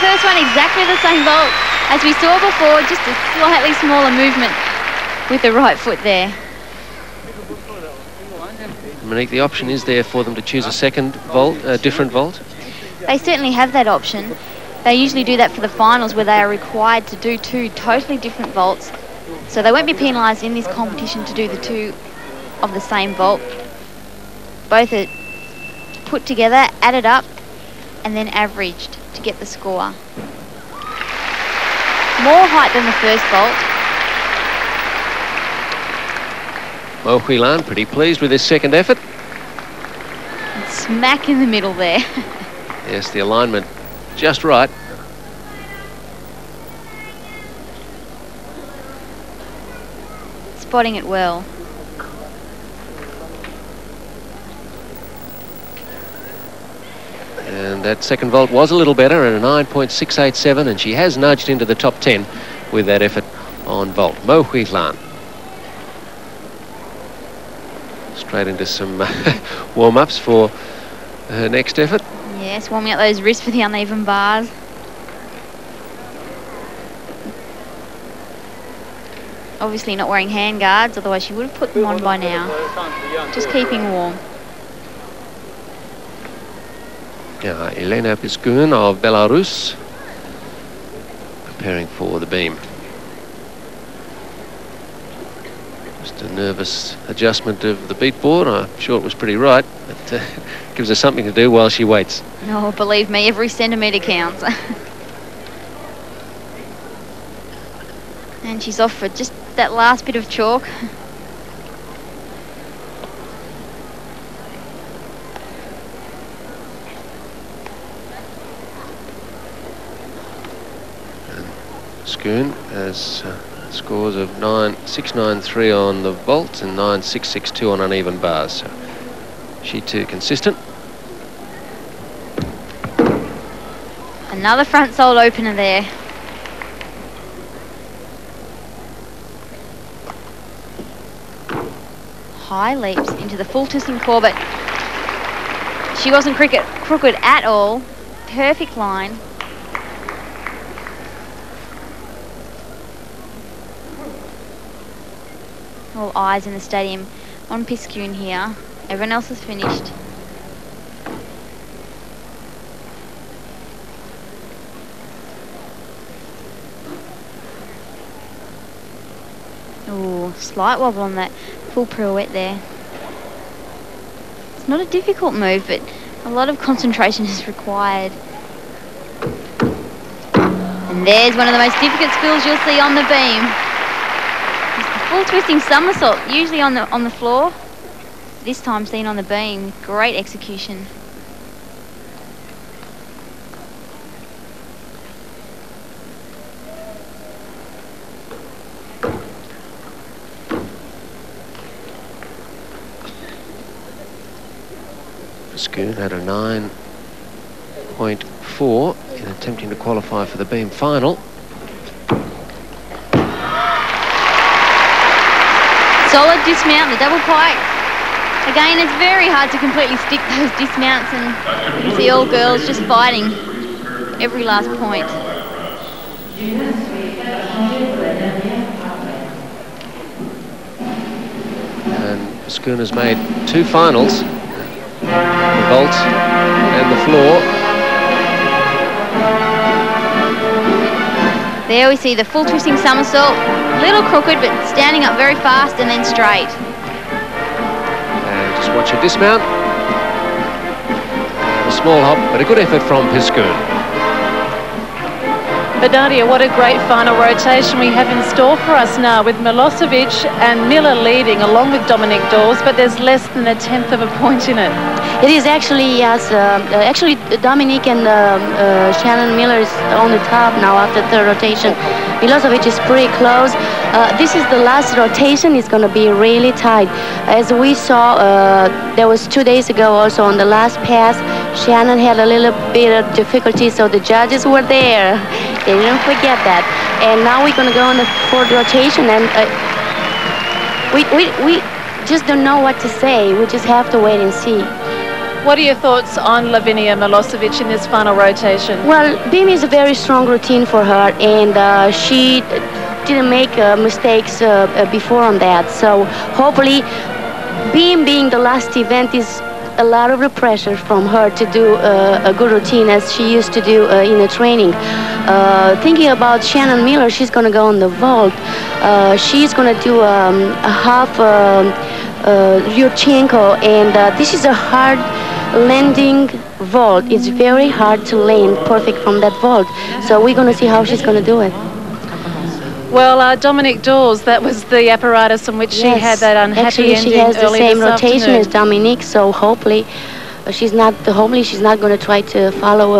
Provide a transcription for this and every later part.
first one, exactly the same vault as we saw before, just a slightly smaller movement with the right foot there. Monique, the option is there for them to choose a second vault, a different vault? They certainly have that option. They usually do that for the finals where they are required to do 2 totally different vaults. So they won't be penalised in this competition to do the 2 of the same vault. Both are put together, added up, and then averaged to get the score. More height than the first vault. Mo Huilan pretty pleased with his second effort. And smack in the middle there. Yes, the alignment just right. Spotting it well. And that second vault was a little better at a 9.687, and she has nudged into the top 10 with that effort on vault. Mo Huilan. Straight into some warm-ups for her next effort. Yes, warming up those wrists for the uneven bars. Obviously not wearing hand guards, otherwise she would have put them on by now. Just keeping warm. Yeah, Elena Piskun of Belarus preparing for the beam. Just a nervous adjustment of the beat board. I'm sure it was pretty right, but gives her something to do while she waits. No, believe me, every centimetre counts. And she's off for just that last bit of chalk. Schoon has scores of 9.693 on the vault and 9.662 on uneven bars. So she too consistent. Another front sole opener there. High leaps into the full twisting core, but she wasn't crooked at all. Perfect line. All eyes in the stadium on Piskun here. Everyone else has finished. Ooh, slight wobble on that full pirouette there. It's not a difficult move, but a lot of concentration is required. And there's one of the most difficult skills you'll see on the beam. Full twisting somersault, usually on the floor. This time seen on the beam. Great execution. Piskun had a 9.4 in attempting to qualify for the beam final. Solid dismount, the double pike. Again, it's very hard to completely stick those dismounts, and you see all girls just fighting every last point. And Piskun has made 2 finals, the vault and the floor. There we see the full twisting somersault, little crooked but standing up very fast and then straight. And just watch her dismount. A small hop, but a good effort from Piskun. But Nadia, what a great final rotation we have in store for us now, with Milosevic and Miller leading along with Dominic Dawes, but there's less than 1/10 of a point in it. It is actually, yes, actually Dominic and Shannon Miller is on the top now after third rotation. Milosevic is pretty close. This is the last rotation. It's going to be really tight. As we saw, there was 2 days ago also on the last pass, Shannon had a little bit of difficulty, so the judges were there. They didn't forget that. And now we're going to go on the fourth rotation, and we just don't know what to say. We just have to wait and see. What are your thoughts on Lavinia Milosevic in this final rotation? Well, beam is a very strong routine for her, and she didn't make mistakes before on that. So hopefully, beam being the last event is a lot of the pressure from her to do a good routine as she used to do in the training. Thinking about Shannon Miller, she's going to go on the vault. She's going to do a half Yurchenko, and this is a hard landing vault. It's very hard to land perfect from that vault. So we're going to see how she's going to do it. Well, Dominique Dawes, that was the apparatus on which she had that unhappy ending. Actually, she has the same rotation afternoon. as Dominique, so hopefully she's not going to try to follow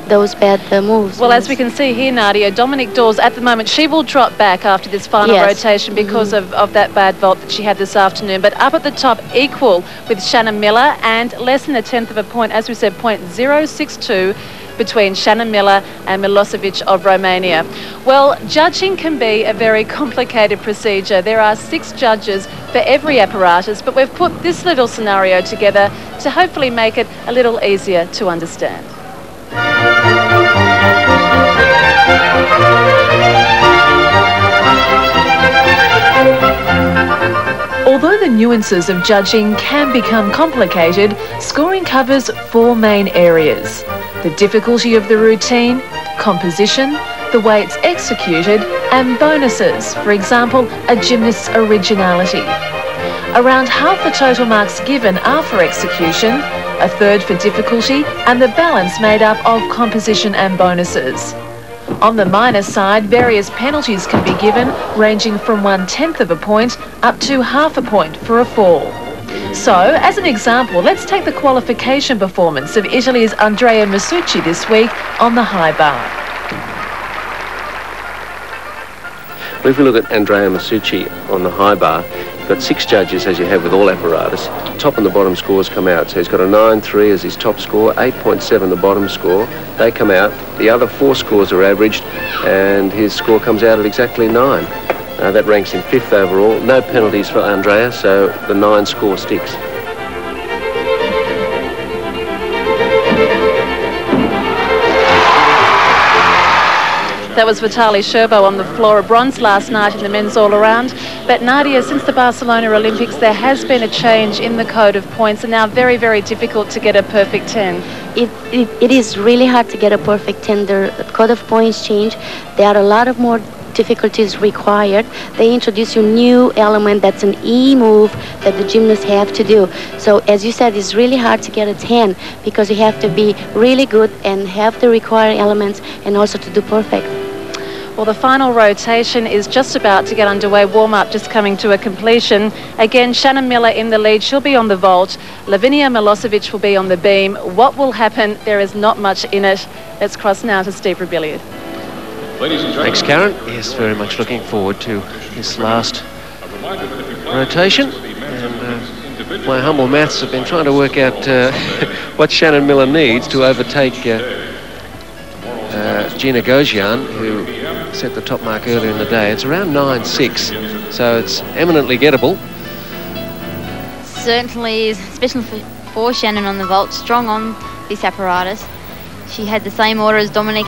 those bad moves. Well, as we can see here, Nadia, Dominique Dawes, at the moment, she will drop back after this final rotation because of that bad vault that she had this afternoon. But up at the top, equal with Shannon Miller, and less than a tenth of a point, as we said, .062 between Shannon Miller and Milosevic of Romania. Well, judging can be a very complicated procedure. There are 6 judges for every apparatus, but we've put this little scenario together to hopefully make it a little easier to understand. Although the nuances of judging can become complicated, scoring covers 4 main areas: the difficulty of the routine, composition, the way it's executed, and bonuses, for example, a gymnast's originality. Around half the total marks given are for execution, a third for difficulty, and the balance made up of composition and bonuses. On the minus side, various penalties can be given, ranging from 1/10 of a point up to half a point for a fall. So, as an example, let's take the qualification performance of Italy's Andrea Masucci this week on the high bar. Well, if we look at Andrea Masucci on the high bar, you've got 6 judges, as you have with all apparatus. Top and the bottom scores come out. So he's got a 9.3 as his top score, 8.7 the bottom score. They come out. The other 4 scores are averaged, and his score comes out at exactly 9. That ranks him 5th overall. No penalties for Andrea, so the 9 score sticks. That was Vitaly Sherbo on the floor, a bronze last night in the men's all-around. But Nadia, since the Barcelona Olympics, there has been a change in the code of points, and now very, very difficult to get a perfect 10. It is really hard to get a perfect 10. The code of points change. There are a lot of more difficulties required. They introduce a new element that's an E move that the gymnasts have to do. So as you said, it's really hard to get a 10 because you have to be really good and have the required elements and also to do perfect. Well, the final rotation is just about to get underway. Warm-up just coming to a completion. Again, Shannon Miller in the lead. She'll be on the vault. Lavinia Milosevic will be on the beam. What will happen? There is not much in it. Let's cross now to Steve Rebellion. Thanks, Karen. Yes, very much looking forward to this last rotation. And my humble maths have been trying to work out what Shannon Miller needs to overtake Gina Gosian, who set the top mark earlier in the day. It's around 9.6, so it's eminently gettable. Certainly is, especially for Shannon on the vault, strong on this apparatus. She had the same order as Dominique